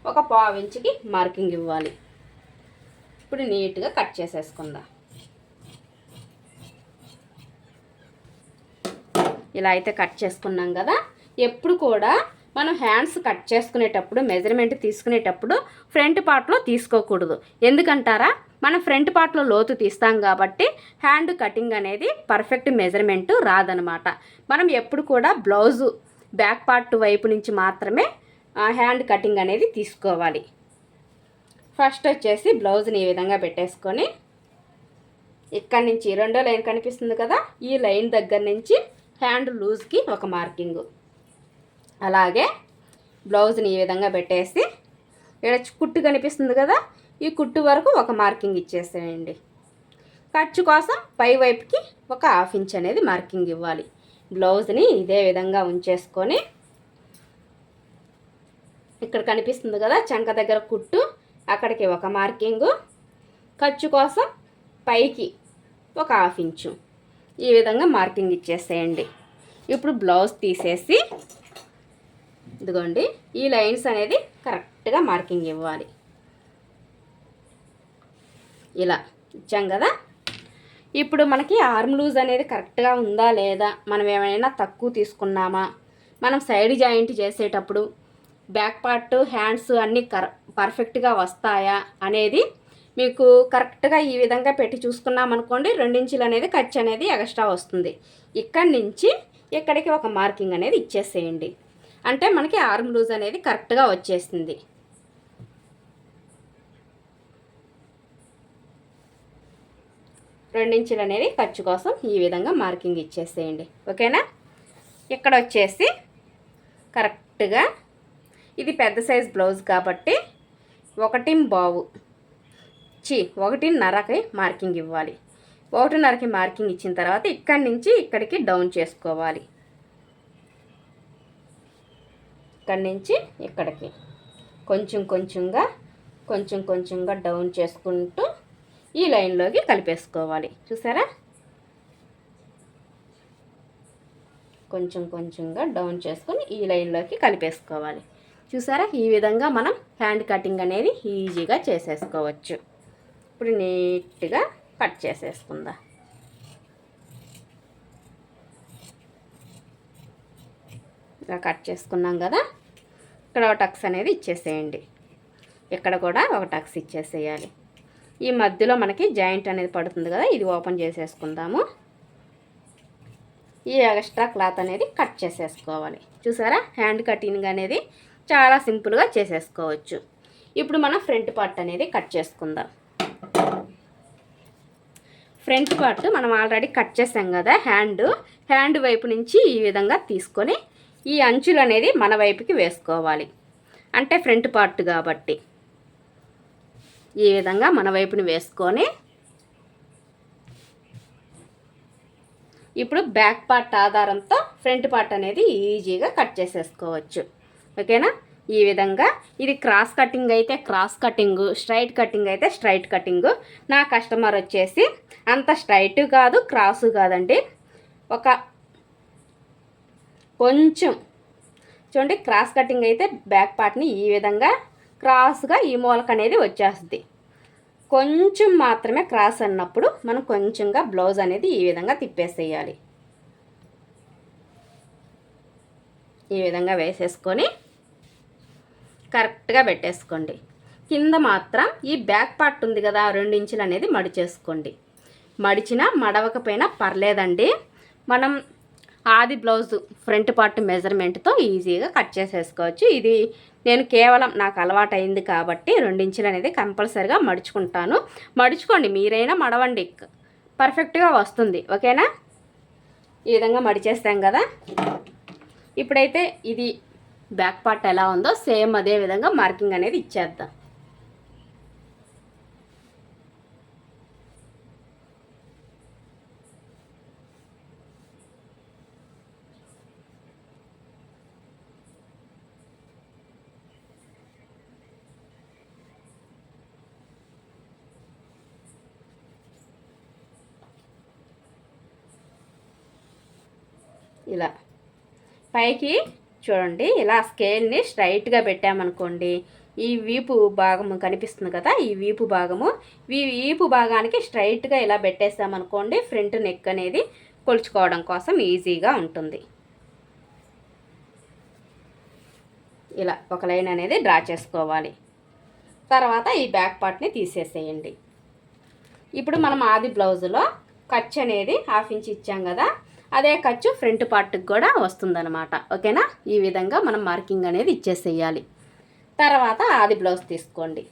Speaker 1: ఒక 1/4 ఇంచుకి మార్కింగ్ ఇవ్వాలి. ఇప్పుడు నీట్గా కట్ చేసేసుకుందాం. ఇలా అయితే కట్ చేసుకున్నాం కదా. ఎప్పుడు కూడా మనం హ్యాండ్స్ కట్ చేసుకునేటప్పుడు మెజర్మెంట్ తీసుకునేటప్పుడు ఫ్రంట్ పార్ట్లో తీసుకోకూడదు. ఎందుకంటారా, మనం ఫ్రంట్ పార్ట్లో లోతు తీస్తాం కాబట్టి హ్యాండ్ కటింగ్ అనేది పర్ఫెక్ట్ మెజర్మెంట్ రాదనమాట. మనం ఎప్పుడు కూడా బ్లౌజు బ్యాక్ పార్ట్ వైపు నుంచి మాత్రమే హ్యాండ్ కటింగ్ అనేది తీసుకోవాలి. ఫస్ట్ వచ్చేసి బ్లౌజ్ని ఈ విధంగా పెట్టేసుకొని ఇక్కడి నుంచి 2వ లైన్ కనిపిస్తుంది కదా, ఈ లైన్ దగ్గర నుంచి హ్యాండ్ లూజ్కి ఒక మార్కింగు. అలాగే బ్లౌజ్ని ఈ విధంగా పెట్టేసి ఇక్కడ కుట్టు కనిపిస్తుంది కదా, ఈ కుట్టు వరకు ఒక మార్కింగ్ ఇచ్చేసేయండి. ఖర్చు కోసం పై వైపుకి ఒక 1/2 ఇంచ్ అనేది మార్కింగ్ ఇవ్వాలి. బ్లౌజ్ని ఇదే విధంగా ఉంచేసుకొని ఇక్కడ కనిపిస్తుంది కదా చంక దగ్గర కుట్టు, అక్కడికి ఒక మార్కింగు, ఖర్చు కోసం పైకి ఒక 1/2 ఇంచు ఈ విధంగా మార్కింగ్ ఇచ్చేసేయండి. ఇప్పుడు బ్లౌజ్ తీసేసి ఇదిగోండి ఈ లైన్స్ అనేది కరెక్ట్గా మార్కింగ్ ఇవ్వాలి. ఇలా ఇచ్చాం కదా. ఇప్పుడు మనకి ఆర్మ్ లూజ్ అనేది కరెక్ట్గా ఉందా లేదా, మనం ఏమైనా తక్కువ తీసుకున్నామా, మనం సైడ్ జాయింట్ చేసేటప్పుడు బ్యాక్ పార్ట్ హ్యాండ్స్ అన్నీ పర్ఫెక్ట్గా వస్తాయా అనేది మీకు కరెక్ట్గా ఈ విధంగా పెట్టి చూసుకున్నామనుకోండి 2 ఇంచులు అనేది ఖర్చు అనేది ఎక్స్ట్రా వస్తుంది. ఇక్కడి నుంచి ఇక్కడికి ఒక మార్కింగ్ అనేది ఇచ్చేసేయండి. అంటే మనకి ఆర్మ్ లూజ్ అనేది కరెక్ట్గా వచ్చేసింది. రెండించులు అనేది ఖర్చు కోసం ఈ విధంగా మార్కింగ్ ఇచ్చేసేయండి. ఓకేనా. ఇక్కడ వచ్చేసి కరెక్ట్గా ఇది పెద్ద సైజ్ బ్లౌజ్ కాబట్టి 1.5కి మార్కింగ్ ఇవ్వాలి. 1.5కి మార్కింగ్ ఇచ్చిన తర్వాత ఇక్కడి నుంచి ఇక్కడికి డౌన్ చేసుకోవాలి. ఇక్కడి నుంచి ఇక్కడికి కొంచెం కొంచెంగా డౌన్ చేసుకుంటూ ఈ లైన్లోకి కలిపేసుకోవాలి. చూసారా, కొంచెంగా డౌన్ చేసుకొని ఈ లైన్లోకి కలిపేసుకోవాలి. చూసారా, ఈ విధంగా మనం హ్యాండ్ కటింగ్ అనేది ఈజీగా చేసేసుకోవచ్చు. ఇప్పుడు నీట్గా కట్ చేసేసుకుందాం. ఇలా కట్ చేసుకున్నాం కదా, ఇక్కడ ఒక టక్స్ అనేది ఇచ్చేసేయండి. ఇక్కడ కూడా ఒక టక్స్ ఇచ్చేసేయాలి. ఈ మధ్యలో మనకి జాయింట్ అనేది పడుతుంది కదా, ఇది ఓపెన్ చేసేసుకుందాము. ఈ ఎక్స్ట్రా క్లాత్ అనేది కట్ చేసేసుకోవాలి. చూసారా, హ్యాండ్ కటింగ్ అనేది చాలా సింపుల్గా చేసేసుకోవచ్చు. ఇప్పుడు మనం ఫ్రంట్ పార్ట్ అనేది కట్ చేసుకుందాం. ఫ్రంట్ పార్ట్ మనం ఆల్రెడీ కట్ చేసాం కదా, హ్యాండ్ వైపు నుంచి ఈ విధంగా తీసుకొని ఈ అంచులు అనేది మన వైపుకి వేసుకోవాలి. అంటే ఫ్రంట్ పార్ట్ కాబట్టి ఈ విధంగా మన వైపుని వేసుకొని ఇప్పుడు బ్యాక్ పార్ట్ ఆధారంతో ఫ్రంట్ పార్ట్ అనేది ఈజీగా కట్ చేసేసుకోవచ్చు. ఓకేనా. ఈ విధంగా ఇది క్రాస్ కటింగ్ అయితే క్రాస్ కటింగ్, స్ట్రైట్ కటింగ్ అయితే స్ట్రైట్ కటింగ్. నా కస్టమర్ వచ్చేసి అంత స్ట్రైట్ కాదు క్రాసు కాదండి, ఒక కొంచెం చూడండి, క్రాస్ కటింగ్ అయితే బ్యాక్ పార్ట్ని ఈ విధంగా క్రాస్గా ఈ మూలక అనేది వచ్చేస్తుంది. కొంచెం మాత్రమే క్రాస్ అన్నప్పుడు మనం కొంచెంగా బ్లౌజ్ అనేది ఈ విధంగా తిప్పేసేయాలి. ఈ విధంగా వేసేసుకొని కరెక్ట్గా పెట్టేసుకోండి. కింద మాత్రం ఈ బ్యాక్ పార్ట్ ఉంది కదా, 2 ఇంచులు అనేది మడిచేసుకోండి. మడిచినా మడవకపోయినా పర్లేదండి. మనం ఆది బ్లౌజ్ ఫ్రంట్ పార్ట్ మెజర్మెంట్తో ఈజీగా కట్ చేసేసుకోవచ్చు. ఇది నేను కేవలం నాకు అలవాటు అయింది కాబట్టి 2 ఇంచులు అనేది కంపల్సరిగా మడుచుకుంటాను. మడుచుకోండి, మీరైనా మడవండి, పర్ఫెక్ట్గా వస్తుంది. ఓకేనా. ఈ విధంగా మడిచేస్తాం కదా. ఇప్పుడైతే ఇది బ్యాక్ పార్ట్ ఎలా ఉందో సేమ్ అదే విధంగా మార్కింగ్ అనేది ఇచ్చేద్దాం. ఇలా పైకి చూడండి, ఇలా స్కేల్ని స్ట్రైట్గా పెట్టామనుకోండి, ఈ వీపు భాగము కనిపిస్తుంది కదా, ఈ వీపు భాగానికి స్ట్రైట్గా ఇలా పెట్టేసామనుకోండి, ఫ్రంట్ నెక్ అనేది కొలుచుకోవడం కోసం ఈజీగా ఉంటుంది. ఇలా ఒక లైన్ అనేది డ్రా చేసుకోవాలి. తర్వాత ఈ బ్యాక్ పార్ట్ని తీసేసేయండి. ఇప్పుడు మనం ఆది బ్లౌజులో ఖర్చు అనేది 1/2 ఇంచ్ ఇచ్చాం కదా, అదే ఖర్చు ఫ్రంట్ పార్ట్కి కూడా వస్తుందన్నమాట. ఓకేనా. ఈ విధంగా మనం మార్కింగ్ అనేది ఇచ్చేసేయాలి. తర్వాత ఆది బ్లౌజ్ తీసుకోండి.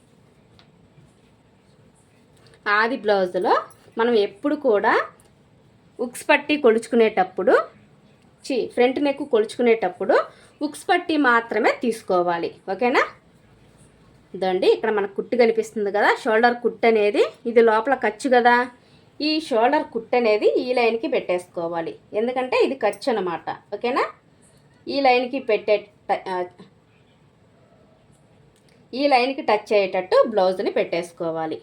Speaker 1: ఆది బ్లౌజ్లో మనం ఎప్పుడు కూడా ఉక్స్ పట్టి కొలుచుకునేటప్పుడు ఫ్రంట్ నెక్ కొలుచుకునేటప్పుడు ఉక్స్ పట్టి మాత్రమే తీసుకోవాలి. ఓకేనా. ఇదండి, ఇక్కడ మనకు కుట్టు కనిపిస్తుంది కదా, షోల్డర్ కుట్టు అనేది ఇది లోపల ఖర్చు కదా, ఈ షోల్డర్ కుట్టు అనేది ఈ లైన్కి పెట్టేసుకోవాలి. ఎందుకంటే ఇది ఖర్చు అన్నమాట. ఓకేనా. ఈ లైన్కి ఈ లైన్కి టచ్ అయ్యేటట్టు బ్లౌజ్ని పెట్టేసుకోవాలి.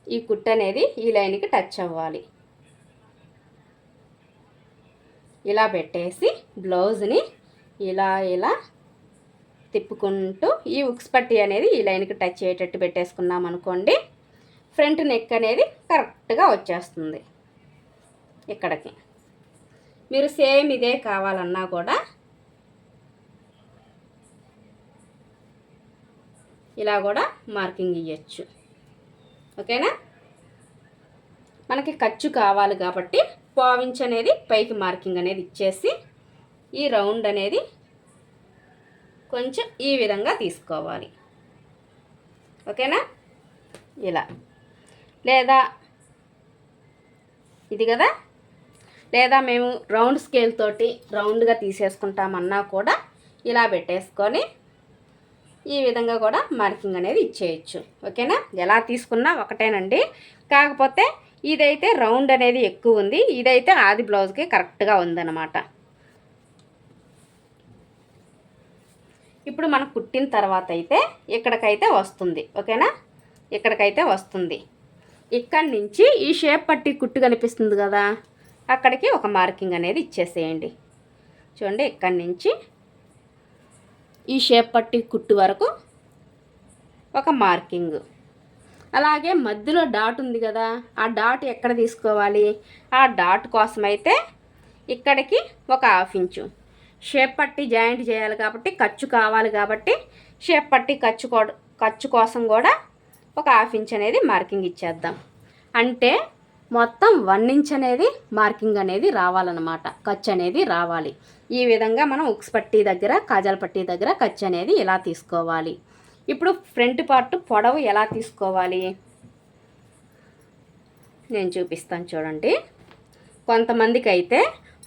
Speaker 1: ఈ కుట్టు అనేది ఈ లైన్కి టచ్ అవ్వాలి. ఇలా పెట్టేసి బ్లౌజ్ని ఇలా తిప్పుకుంటూ ఈ ఉక్స్ పట్టి అనేది ఈ లైన్కి టచ్ అయ్యేటట్టు పెట్టేసుకున్నాం అనుకోండి, ఫ్రంట్ నెక్ అనేది కరెక్ట్గా వచ్చేస్తుంది. ఇక్కడికి మీరు సేమ్ ఇదే కావాలన్నా కూడా ఇలా కూడా మార్కింగ్ ఇవ్వచ్చు. ఓకేనా? మనకి ఖర్చు కావాలి కాబట్టి పావించ్ అనేది పైకి మార్కింగ్ అనేది ఇచ్చేసి ఈ రౌండ్ అనేది కొంచెం ఈ విధంగా తీసుకోవాలి. ఓకేనా? ఇలా లేదా ఇది కదా, లేదా మేము రౌండ్ స్కేల్ తోటి రౌండ్గా తీసేసుకుంటామన్నా కూడా ఇలా పెట్టేసుకొని ఈ విధంగా కూడా మార్కింగ్ అనేది ఇచ్చేయచ్చు. ఓకేనా? ఎలా తీసుకున్నా ఒకటేనండి, కాకపోతే ఇదైతే రౌండ్ అనేది ఎక్కువ ఉంది, ఇదైతే ఆది బ్లౌజ్కి కరెక్ట్గా ఉందన్నమాట. ఇప్పుడు మనం కుట్టిన తర్వాత అయితే ఇక్కడికైతే వస్తుంది. ఓకేనా? ఇక్కడికైతే వస్తుంది. ఇక్కడి నుంచి ఈ షేప్ పట్టి కుట్టు కనిపిస్తుంది కదా, అక్కడికి ఒక మార్కింగ్ అనేది ఇచ్చేసేయండి. చూడండి, ఇక్కడి నుంచి ఈ షేప్ పట్టి కుట్టు వరకు ఒక మార్కింగ్. అలాగే మధ్యలో డాట్ ఉంది కదా, ఆ డాట్ ఎక్కడ తీసుకోవాలి? ఆ డాట్ కోసం అయితే ఇక్కడికి ఒక 1/2 ఇంచు షేప్ పట్టి జాయింట్ చేయాలి కాబట్టి ఖర్చు కావాలి కాబట్టి షేప్ పట్టి ఖర్చు కోసం కూడా ఒక 1/2 ఇంచ్ అనేది మార్కింగ్ ఇచ్చేద్దాం. అంటే మొత్తం 1 ఇంచ్ అనేది మార్కింగ్ అనేది రావాలన్నమాట, ఖర్చు అనేది రావాలి. ఈ విధంగా మనం ఉక్స్ పట్టీ దగ్గర కాజాల పట్టీ దగ్గర ఖర్చు అనేది ఇలా తీసుకోవాలి. ఇప్పుడు ఫ్రంట్ పార్ట్ పొడవు ఎలా తీసుకోవాలి నేను చూపిస్తాను చూడండి. కొంతమందికి అయితే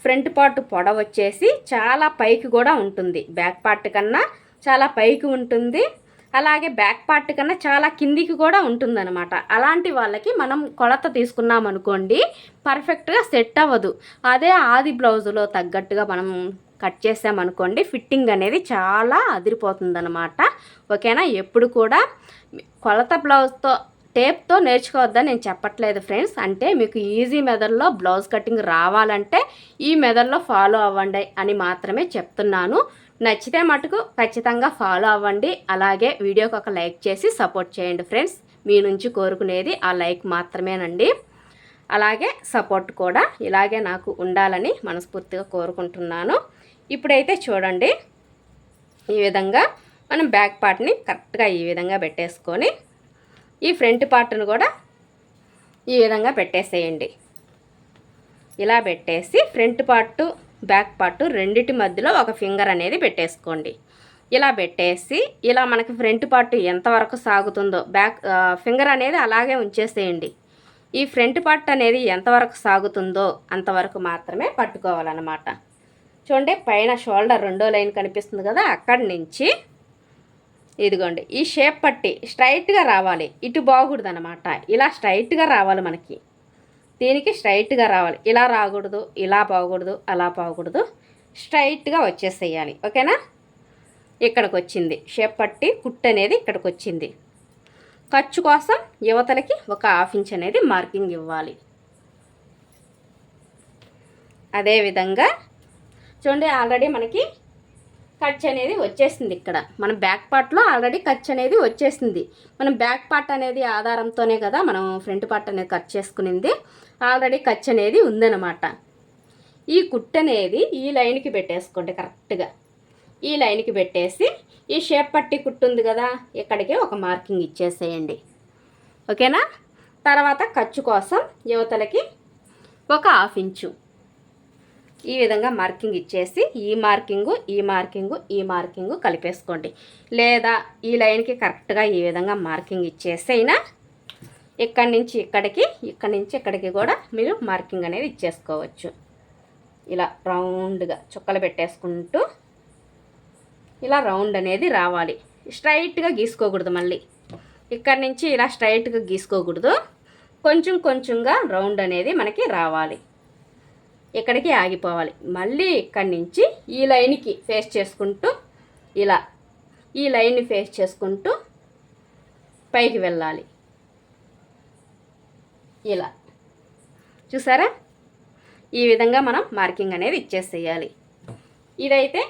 Speaker 1: ఫ్రంట్ పార్ట్ పొడవు వచ్చేసి చాలా పైకి కూడా ఉంటుంది, బ్యాక్ పార్ట్ కన్నా చాలా పైకి ఉంటుంది, అలాగే బ్యాక్ పార్ట్ కన్నా చాలా కిందికి కూడా ఉంటుందన్నమాట. అలాంటి వాళ్ళకి మనం కొలత తీసుకున్నాం అనుకోండి పర్ఫెక్ట్గా సెట్ అవ్వదు. అదే ఆది బ్లౌజులో తగ్గట్టుగా మనం కట్ చేసామనుకోండి ఫిట్టింగ్ అనేది చాలా అదిరిపోతుందన్నమాట. ఓకేనా? ఎప్పుడు కూడా కొలత బ్లౌజ్తో టేప్తో నేర్చుకోవద్దని నేను చెప్పట్లేదు ఫ్రెండ్స్, అంటే మీకు ఈజీ మెథడ్లో బ్లౌజ్ కటింగ్ రావాలంటే ఈ మెథడ్లో ఫాలో అవ్వండి అని మాత్రమే చెప్తున్నాను. నచ్చితే మటుకు ఖచ్చితంగా ఫాలో అవ్వండి. అలాగే వీడియోకి ఒక లైక్ చేసి సపోర్ట్ చేయండి ఫ్రెండ్స్. మీ నుంచి కోరుకునేది ఆ లైక్ మాత్రమేనండి. అలాగే సపోర్ట్ కూడా ఇలాగే నాకు ఉండాలని మనస్ఫూర్తిగా కోరుకుంటున్నాను. ఇప్పుడైతే చూడండి, ఈ విధంగా మనం బ్యాక్ పార్ట్ని కరెక్ట్గా ఈ విధంగా పెట్టేసుకొని ఈ ఫ్రంట్ పార్ట్ను కూడా ఈ విధంగా పెట్టేసేయండి. ఇలా పెట్టేసి ఫ్రంట్ పార్ట్ బ్యాక్ పార్ట్ రెండిటి మధ్యలో ఒక ఫింగర్ అనేది పెట్టేసుకోండి. ఇలా పెట్టేసి ఇలా మనకి ఫ్రంట్ పార్ట్ ఎంతవరకు సాగుతుందో బ్యాక్ ఫింగర్ అనేది అలాగే ఉంచేసేయండి. ఈ ఫ్రంట్ పార్ట్ అనేది ఎంతవరకు సాగుతుందో అంతవరకు మాత్రమే పట్టుకోవాలన్నమాట. చూడండి, పైన షోల్డర్ 2వ లైన్ కనిపిస్తుంది కదా, అక్కడి నుంచి ఇదిగోండి ఈ షేప్ పట్టి స్ట్రైట్గా రావాలి, ఇటు బాగూడదు అనమాట. ఇలా స్ట్రైట్గా రావాలి మనకి, దీనికి స్ట్రైట్గా రావాలి. ఇలా రాకూడదు, ఇలా బాగూడదు, అలా బాగూడదు, స్ట్రైట్గా వచ్చేసేయాలి. ఓకేనా? ఇక్కడికి వచ్చింది షేప్ పట్టి కుట్టు అనేది, ఇక్కడికి వచ్చింది. ఖర్చు కోసం యువతలకి ఒక 1/2 ఇంచ్ అనేది మార్కింగ్ ఇవ్వాలి. అదేవిధంగా చూడండి, ఆల్రెడీ మనకి ఖర్చు అనేది వచ్చేసింది. ఇక్కడ మన బ్యాక్ పార్ట్లో ఆల్రెడీ ఖర్చు అనేది వచ్చేసింది. మనం బ్యాక్ పార్ట్ అనేది ఆధారంతోనే కదా మనం ఫ్రంట్ పార్ట్ అనేది కట్ చేసుకునింది. ఆల్రెడీ ఖర్చు అనేది ఉందన్నమాట. ఈ కుట్టు అనేది ఈ లైన్కి పెట్టేసుకోండి కరెక్ట్గా. ఈ లైన్కి పెట్టేసి ఈ షేప్ పట్టి కుట్టు ఉంది కదా, ఇక్కడికి ఒక మార్కింగ్ ఇచ్చేసేయండి. ఓకేనా? తర్వాత ఖర్చు కోసం యువతలకి ఒక 1/2 ఇంచు ఈ విధంగా మార్కింగ్ ఇచ్చేసి ఈ మార్కింగు ఈ మార్కింగు ఈ మార్కింగు కలిపేసుకోండి. లేదా ఈ లైన్కి కరెక్ట్గా ఈ విధంగా మార్కింగ్ ఇచ్చేసైనా ఇక్కడి నుంచి ఇక్కడికి, ఇక్కడి నుంచి ఇక్కడికి కూడా మీరు మార్కింగ్ అనేది ఇచ్చేసుకోవచ్చు. ఇలా రౌండ్గా చుక్కలు పెట్టేసుకుంటూ ఇలా రౌండ్ అనేది రావాలి. స్ట్రైట్గా గీసుకోకూడదు, మళ్ళీ ఇక్కడి నుంచి ఇలా స్ట్రైట్గా గీసుకోకూడదు, కొంచెం కొంచెంగా రౌండ్ అనేది మనకి రావాలి. ఇక్కడికి ఆగిపోవాలి. మళ్ళీ ఇక్కడి నుంచి ఈ లైన్కి ఫేస్ చేసుకుంటూ ఇలా ఈ లైన్ని ఫేస్ చేసుకుంటూ పైకి వెళ్ళాలి. ఇలా చూసారా? ఈ విధంగా మనం మార్కింగ్ అనేది ఇచ్చేసేయాలి. ఇదైతే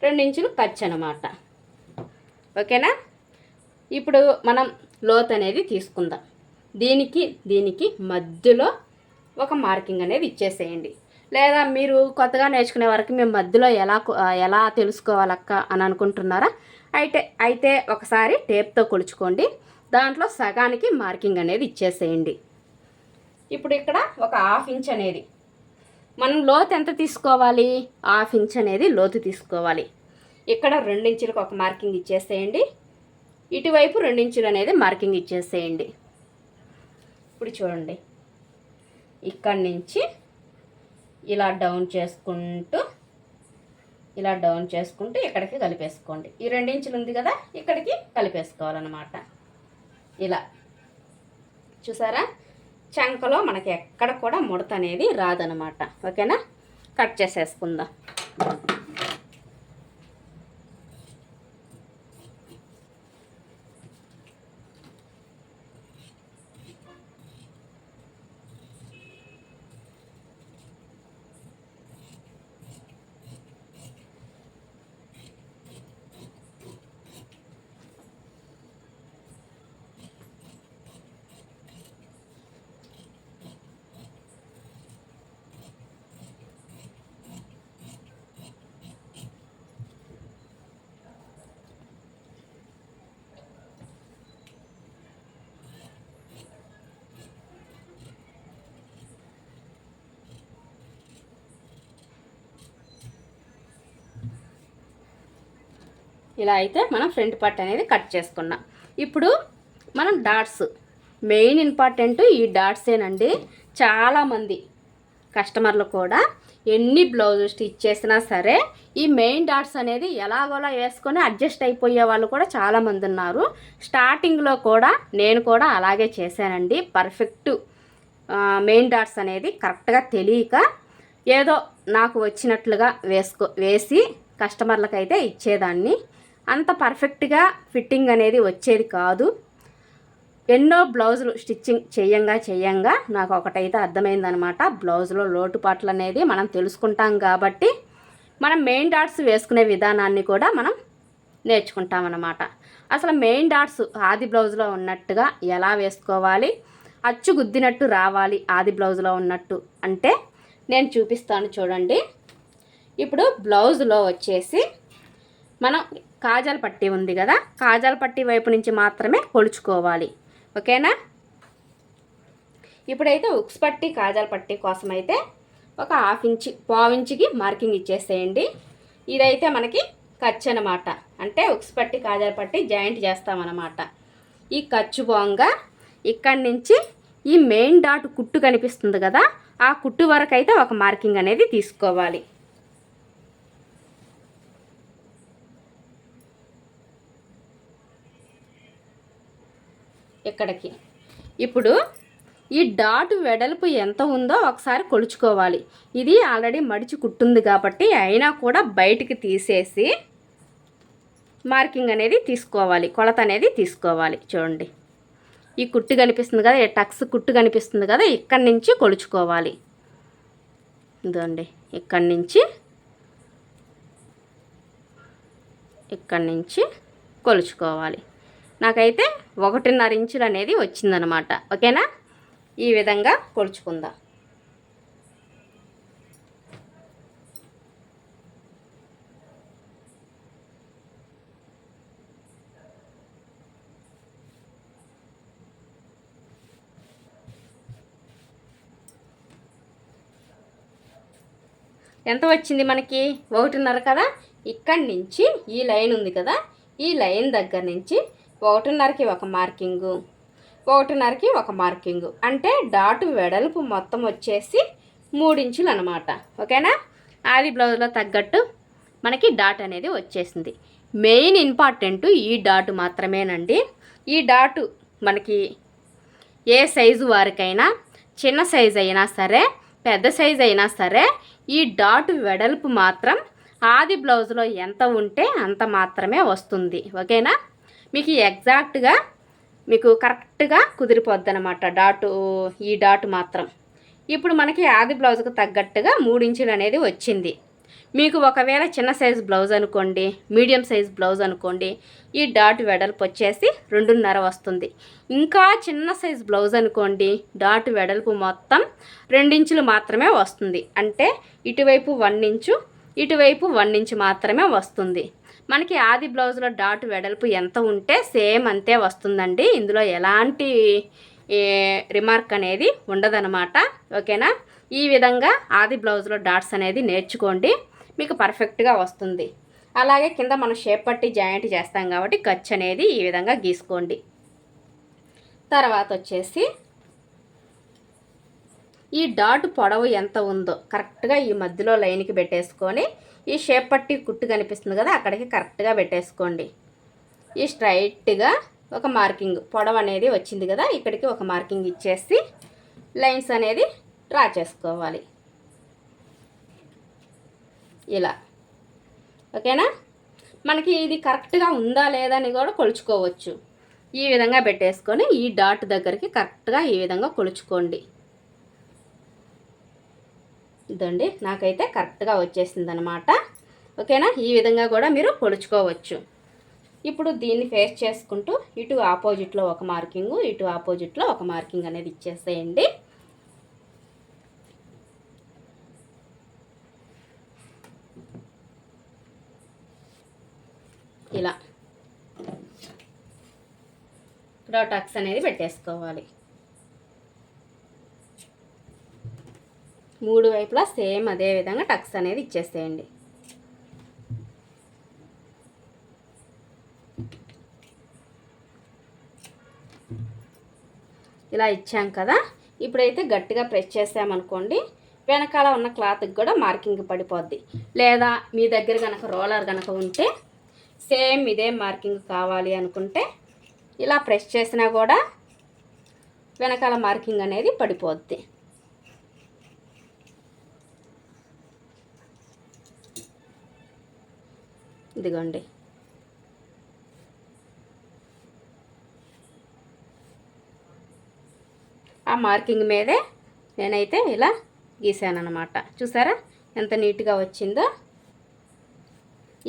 Speaker 1: 2 ఇంచులు ఖర్చు అన్నమాట. ఓకేనా? ఇప్పుడు మనం లోత్ అనేది తీసుకుందాం. దీనికి మధ్యలో ఒక మార్కింగ్ అనేది ఇచ్చేసేయండి. లేదా మీరు కొత్తగా నేర్చుకునే వరకు మేము మధ్యలో ఎలా తెలుసుకోవాలక్క అని అనుకుంటున్నారా? అయితే ఒకసారి టేప్తో కొలుచుకోండి. దాంట్లో సగానికి మార్కింగ్ అనేది ఇచ్చేసేయండి. ఇప్పుడు ఇక్కడ ఒక 1/2 ఇంచ్ అనేది మనం లోతు ఎంత తీసుకోవాలి, 1/2 ఇంచ్ అనేది లోతు తీసుకోవాలి. ఇక్కడ 2 ఇంచులకు ఒక మార్కింగ్ ఇచ్చేసేయండి. ఇటువైపు 2 ఇంచులు అనేది మార్కింగ్ ఇచ్చేసేయండి. ఇప్పుడు చూడండి, ఇక్కడి నుంచి ఇలా డౌన్ చేసుకుంటూ ఇక్కడికి కలిపేసుకోండి. ఈ 2 ఇంచులు ఉంది కదా, ఇక్కడికి కలిపేసుకోవాలన్నమాట. ఇలా చూసారా, చంకలో మనకి ఎక్కడ కూడా ముడత అనేది రాదనమాట. ఓకేనా, కట్ చేసేసుకుందాం. ఇలా అయితే మనం ఫ్రంట్ పార్ట్ అనేది కట్ చేసుకున్నాం. ఇప్పుడు మనం డాట్స్, మెయిన్ ఇంపార్టెంట్ ఈ డాట్సేనండి. చాలామంది కస్టమర్లు కూడా ఎన్ని బ్లౌజ్ స్టిచ్ చేసినా సరే ఈ మెయిన్ డాట్స్ అనేది ఎలాగోలా వేసుకొని అడ్జస్ట్ అయిపోయే వాళ్ళు కూడా చాలామంది ఉన్నారు. స్టార్టింగ్లో కూడా నేను కూడా అలాగే చేశానండి. పర్ఫెక్ట్ మెయిన్ డాట్స్ అనేది కరెక్ట్గా తెలియక ఏదో నాకు వచ్చినట్లుగా వేసి కస్టమర్లకైతే ఇచ్చేదాన్ని. అంత పర్ఫెక్ట్గా ఫిట్టింగ్ అనేది వచ్చేది కాదు. ఎన్నో బ్లౌజులు స్టిచ్చింగ్ చేయంగా నాకు ఒకటైతే అర్థమైందనమాట. బ్లౌజ్లో లోటుపాట్లు అనేది మనం తెలుసుకుంటాం కాబట్టి మనం మెయిన్ డాట్స్ వేసుకునే విధానాన్ని కూడా మనం నేర్చుకుంటామన్నమాట. అసలు మెయిన్ డాట్స్ ఆది బ్లౌజ్లో ఉన్నట్టుగా ఎలా వేసుకోవాలి, అచ్చు గుద్దినట్టు రావాలి ఆది బ్లౌజ్లో ఉన్నట్టు అంటే నేను చూపిస్తాను చూడండి. ఇప్పుడు బ్లౌజ్లో వచ్చేసి మనం కాజాల పట్టీ ఉంది కదా, కాజాల పట్టీ వైపు నుంచి మాత్రమే కొలుచుకోవాలి. ఓకేనా, ఇప్పుడైతే ఉక్స్ పట్టీ కాజాల పట్టీ కోసం అయితే ఒక 1/2 ఇంచ్, 1/4 ఇంచుకి మార్కింగ్ ఇచ్చేసేయండి. ఇదైతే మనకి ఖర్చు అనమాట, అంటే ఉక్స్ పట్టీ కాజాల పట్టీ జాయింట్ చేస్తామన్నమాట. ఈ ఖర్చు బోంగా ఇక్కడి నుంచి ఈ మెయిన్ డాట్ కుట్టు కనిపిస్తుంది కదా, ఆ కుట్టు వరకు అయితే ఒక మార్కింగ్ అనేది తీసుకోవాలి. ఇక్కడికి ఇప్పుడు ఈ డాట్ వెడల్పు ఎంత ఉందో ఒకసారి కొలుచుకోవాలి. ఇది ఆల్రెడీ మడిచి కుట్టుంది కాబట్టి అయినా కూడా బయటికి తీసేసి మార్కింగ్ అనేది తీసుకోవాలి, కొలత అనేది తీసుకోవాలి. చూడండి, ఈ కుట్టు కనిపిస్తుంది కదా, టక్స్ కుట్టు కనిపిస్తుంది కదా, ఇక్కడి నుంచి కొలుచుకోవాలి. ఇదండి, ఇక్కడి నుంచి కొలుచుకోవాలి. నాకైతే 1.5 ఇంచులు అనేది వచ్చిందనమాట. ఓకేనా, ఈ విధంగా కొలుచుకుందాం. ఎంత వచ్చింది మనకి? 1.5 కదా. ఇక్కడి నుంచి ఈ లైన్ ఉంది కదా, ఈ లైన్ దగ్గర నుంచి 1.5కి ఒక మార్కింగు, 1.5కి ఒక మార్కింగు, అంటే డాట్ వెడల్పు మొత్తం వచ్చేసి 3 ఇంచులు అనమాట. ఓకేనా, ఆది బ్లౌజ్లో తగ్గట్టు మనకి డాట్ అనేది వచ్చేసింది. మెయిన్ ఇంపార్టెంట్ ఈ డాట్ మాత్రమేనండి. ఈ డాటు మనకి ఏ సైజు వారికైనా, చిన్న సైజు అయినా సరే, పెద్ద సైజు అయినా సరే, ఈ డాట్ వెడల్పు మాత్రం ఆది బ్లౌజ్లో ఎంత ఉంటే అంత మాత్రమే వస్తుంది. ఓకేనా, మీకు ఎగ్జాక్ట్గా మీకు కరెక్ట్గా కుదిరిపోద్ది అనమాట ఈ డాట్ మాత్రం. ఇప్పుడు మనకి ఆది బ్లౌజ్కి తగ్గట్టుగా 3 ఇంచులు అనేది వచ్చింది. మీకు ఒకవేళ చిన్న సైజు బ్లౌజ్ అనుకోండి, మీడియం సైజు బ్లౌజ్ అనుకోండి, ఈ డాట్ వెడల్పు వచ్చేసి 2.5 వస్తుంది. ఇంకా చిన్న సైజు బ్లౌజ్ అనుకోండి, డాట్ వెడల్పు మొత్తం 2 ఇంచులు మాత్రమే వస్తుంది. అంటే ఇటువైపు 1 ఇంచు, ఇటువైపు 1 ఇంచు మాత్రమే వస్తుంది. మనకి ఆది బ్లౌజ్లో డాట్ వెడల్పు ఎంత ఉంటే సేమ్ అంతే వస్తుందండి. ఇందులో ఎలాంటి రిమార్క్ అనేది ఉండదనమాట. ఓకేనా? ఈ విధంగా ఆది బ్లౌజ్లో డాట్స్ అనేది నేర్చుకోండి, మీకు పర్ఫెక్ట్గా వస్తుంది. అలాగే కింద మనం షేప్ పట్టి జాయింట్ చేస్తాం కాబట్టి ఖర్చు అనేది ఈ విధంగా గీసుకోండి. తర్వాత వచ్చేసి ఈ డాట్ పొడవు ఎంత ఉందో కరెక్ట్గా ఈ మధ్యలో లైన్కి పెట్టేసుకొని ఈ షేప్ పట్టి కుట్టు కనిపిస్తుంది కదా, అక్కడికి కరెక్ట్గా పెట్టేసుకోండి. ఈ స్ట్రైట్గా ఒక మార్కింగ్ పొడవు అనేది వచ్చింది కదా, ఇక్కడికి ఒక మార్కింగ్ ఇచ్చేసి లైన్స్ అనేది డ్రా చేసుకోవాలి ఇలా. ఓకేనా? మనకి ఇది కరెక్ట్గా ఉందా లేదా అని కూడా కొలుచుకోవచ్చు. ఈ విధంగా పెట్టేసుకొని ఈ డాట్ దగ్గరికి కరెక్ట్గా ఈ విధంగా కొలుచుకోండి. ఇదండి, నాకైతే కరెక్ట్గా వచ్చేసింది అనమాట. ఓకేనా? ఈ విధంగా కూడా మీరు కొలుచుకోవచ్చు. ఇప్పుడు దీన్ని ఫేస్ చేసుకుంటూ ఇటు ఆపోజిట్లో ఒక మార్కింగు, ఇటు ఆపోజిట్లో ఒక మార్కింగ్ అనేది ఇచ్చేసేయండి. ఇలా ఇక్కడ టక్స్ అనేది పెట్టేసుకోవాలి. మూడు వైపులా సేమ్ అదే విధంగా టక్స్ అనేది ఇచ్చేసేయండి. ఇలా ఇచ్చాం కదా, ఇప్పుడైతే గట్టిగా ప్రెస్ చేసామనుకోండి వెనకాల ఉన్న క్లాత్కి కూడా మార్కింగ్ పడిపోద్ది. లేదా మీ దగ్గర కనుక రోలర్ కనుక ఉంటే సేమ్ ఇదే మార్కింగ్ కావాలి అనుకుంటే ఇలా ప్రెస్ చేసినా కూడా వెనకాల మార్కింగ్ అనేది పడిపోద్ది. ఇదిగోండి, ఆ మార్కింగ్ మీదే నేనైతే ఇలా గీసాను అన్నమాట. చూసారా ఎంత నీట్గా వచ్చిందో?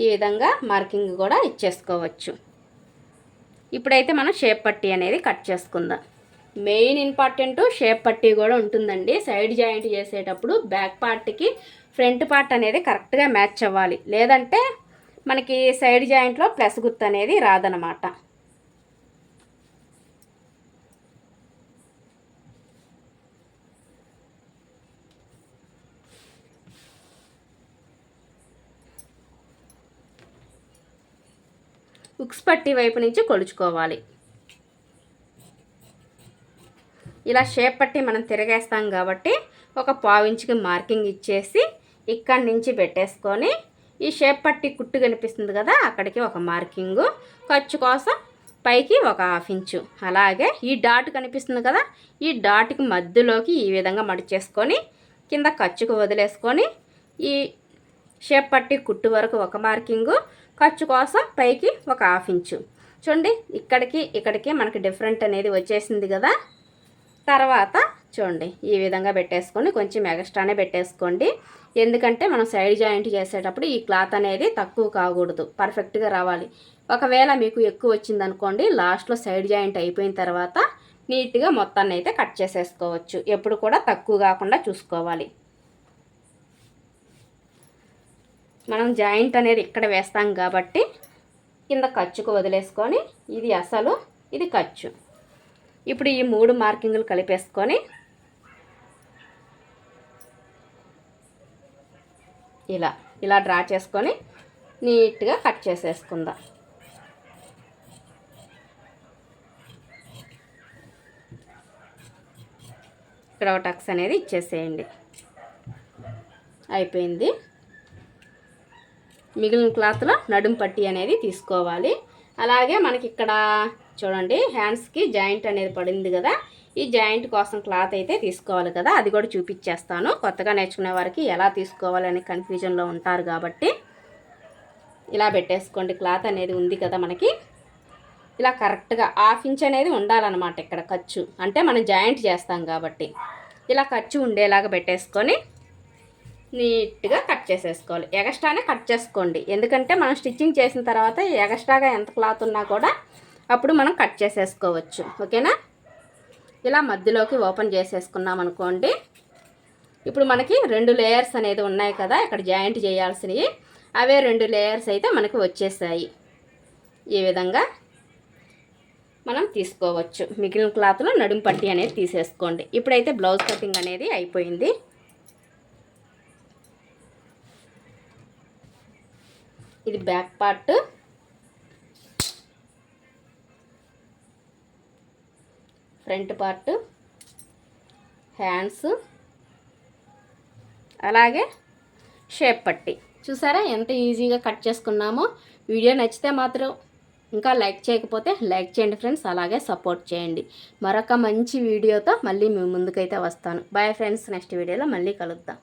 Speaker 1: ఈ విధంగా మార్కింగ్ కూడా ఇచ్చేసుకోవచ్చు. ఇప్పుడైతే మనం షేప్ పట్టీ అనేది కట్ చేసుకుందాం. మెయిన్ ఇంపార్టెంట్ షేప్ పట్టీ కూడా ఉంటుందండి. సైడ్ జాయింట్ చేసేటప్పుడు బ్యాక్ పార్ట్కి ఫ్రంట్ పార్ట్ అనేది కరెక్ట్గా మ్యాచ్ అవ్వాలి, లేదంటే మనకి సైడ్ జాయింట్లో ప్లస్ గుర్తు అనేది రాదనమాట. ఉక్స్ పట్టీ వైపు నుంచి కొలుచుకోవాలి. ఇలా షేప్ పట్టి మనం తిరగేస్తాం కాబట్టి ఒక పావించుకి మార్కింగ్ ఇచ్చేసి ఇక్కడి నుంచి పెట్టేసుకొని ఈ షేప్ పట్టి కుట్టు కనిపిస్తుంది కదా, అక్కడికి ఒక మార్కింగు, ఖర్చు కోసం పైకి ఒక 1/2 ఇంచు. అలాగే ఈ డాట్ కనిపిస్తుంది కదా, ఈ డాట్కి మధ్యలోకి ఈ విధంగా మడిచేసుకొని కింద ఖర్చుకు వదిలేసుకొని ఈ షేప్ పట్టి కుట్టు వరకు ఒక మార్కింగు, ఖర్చు కోసం పైకి ఒక 1/2 ఇంచు. చూడండి, ఇక్కడికి మనకి డిఫరెంట్ అనేది వచ్చేసింది కదా. తర్వాత చూడండి ఈ విధంగా పెట్టేసుకొని కొంచెం ఎక్స్ట్రానే పెట్టేసుకోండి. ఎందుకంటే మనం సైడ్ జాయింట్ చేసేటప్పుడు ఈ క్లాత్ అనేది తక్కువ కాకూడదు, పర్ఫెక్ట్గా రావాలి. ఒకవేళ మీకు ఎక్కువ వచ్చిందనుకోండి, లాస్ట్లో సైడ్ జాయింట్ అయిపోయిన తర్వాత నీట్గా మొత్తాన్ని అయితే కట్ చేసేసుకోవచ్చు. ఎప్పుడు కూడా తక్కువ కాకుండా చూసుకోవాలి. మనం జాయింట్ అనేది ఇక్కడ వేస్తాం కాబట్టి కింద ఖర్చుకు వదిలేసుకొని ఇది అసలు, ఇది ఖర్చు. ఇప్పుడు ఈ 3 మార్కింగులు కలిపేసుకొని ఇలా డ్రా చేసుకొని నీట్గా కట్ చేసేసుకుందాం. ఇక్కడ ఒక టక్స్ అనేది ఇచ్చేసేయండి. అయిపోయింది. మిగిలిన క్లాత్లో నడుం పట్టీ అనేది తీసుకోవాలి. అలాగే మనకి ఇక్కడ చూడండి హ్యాండ్స్కి జాయింట్ అనేది పడింది కదా, ఈ జాయింట్ కోసం క్లాత్ అయితే తీసుకోవాలి కదా, అది కూడా చూపించేస్తాను. కొత్తగా నేర్చుకునే వారికి ఎలా తీసుకోవాలని కన్ఫ్యూజన్లో ఉంటారు కాబట్టి ఇలా పెట్టేసుకోండి. క్లాత్ అనేది ఉంది కదా మనకి, ఇలా కరెక్ట్గా 1/2 ఇంచ్ అనేది ఉండాలన్నమాట. ఇక్కడ ఖర్చు అంటే మనం జాయింట్ చేస్తాం కాబట్టి ఇలా ఖర్చు ఉండేలాగా పెట్టేసుకొని నీట్గా కట్ చేసేసుకోవాలి. ఎగస్ట్రానే కట్ చేసుకోండి, ఎందుకంటే మనం స్టిచ్చింగ్ చేసిన తర్వాత ఎగస్ట్రాగా ఎంత క్లాత్ ఉన్నా కూడా అప్పుడు మనం కట్ చేసేసుకోవచ్చు. ఓకేనా? ఇలా మధ్యలోకి ఓపెన్ చేసేసుకున్నాం అనుకోండి. ఇప్పుడు మనకి 2 లేయర్స్ అనేది ఉన్నాయి కదా ఇక్కడ జాయింట్ చేయాల్సినవి, అవే 2 లేయర్స్ అయితే మనకు వచ్చేసాయి. ఈ విధంగా మనం తీసుకోవచ్చు. మిగిలిన క్లాత్లో నడుము పట్టి అనేది తీసేసుకోండి. ఇప్పుడైతే బ్లౌజ్ కటింగ్ అనేది అయిపోయింది. ఇది back part, front part, hands, అలాగే షేప్ పట్టి. చూసారా ఎంత ఈజీగా కట్ చేసుకున్నామో. వీడియో నచ్చితే మాత్రం ఇంకా లైక్ చేయకపోతే లైక్ చేయండి ఫ్రెండ్స్, అలాగే సపోర్ట్ చేయండి. మరొక మంచి వీడియోతో మళ్ళీ మీ ముందుకైతే వస్తాను. బాయ్ ఫ్రెండ్స్, నెక్స్ట్ వీడియోలో మళ్ళీ కలుద్దాం.